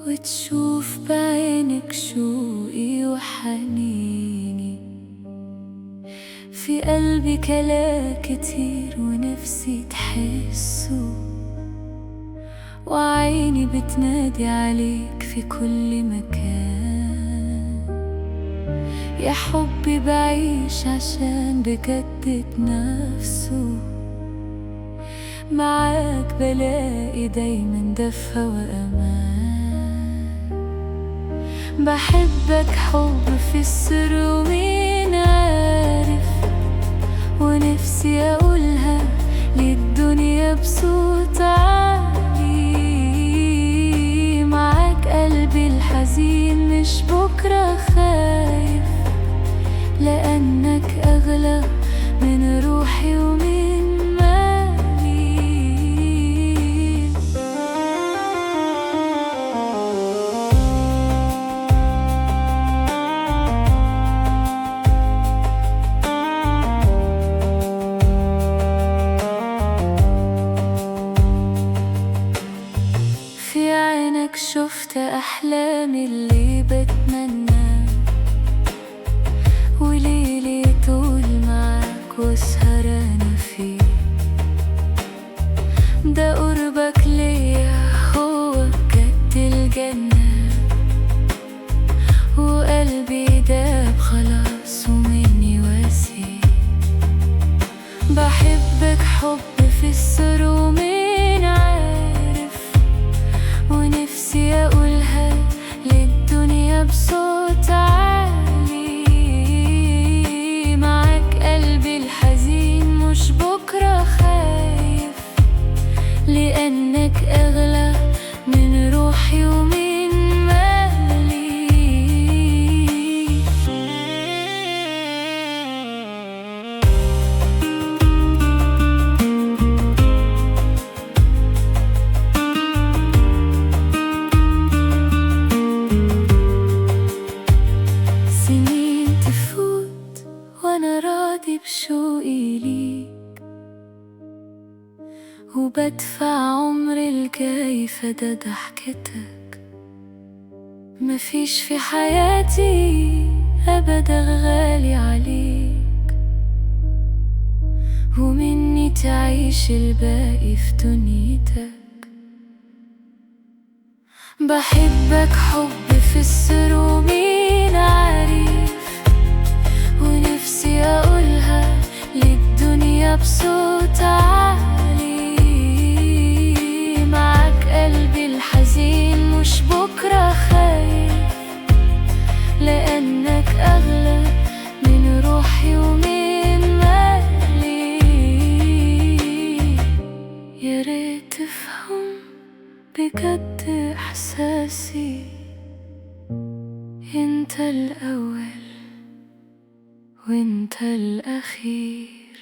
وتشوف بعينك شوقي وحنيني. في قلبي كلام كتير ونفسي تحسه، وعيني بتنادي عليك في كل مكان. يا حبي بعيش عشان بجد نفسه، معاك بلاقي دايما دفى وأمان. بحبك حب في السر ومين عارف، ونفسي أقولها للدنيا بصوت عالي. معاك قلبي الحزين مش بكرة خايف، لأنك أغلى من روحي ومن مالي. في عينك شفت أحلامي اللي بتمنى، وليلي طول معاك واسهر أنا فيه. ده قربك ليا هو بجد الجنة، وقلبي داب خلاص ومني واسيه. بحبك حب في السر ومين عارف، ونفسي أقولها للدنيا بصوت عالي. معاك قلبي الحزين مش بكرة خايف، لأنك أغلى من روحي ومن مالي. سنين تفوت وأنا راضي بشوقي ليك، وبدفع عمري الجاي فدا ضحكتك. مفيش في حياتي أبدا غالي عليك، ومني تعيش الباقي في دنيتك. بحبك حب في السر ومين عارف، ونفسي أقولها للدنيا بصوت عالي. معاك قلبي الحزين مش بكرة خايف، لأنك أغلى من روحي ومن مالي. يا ريت تفهم بجد إحساسي، انت الأول وانت الأخير.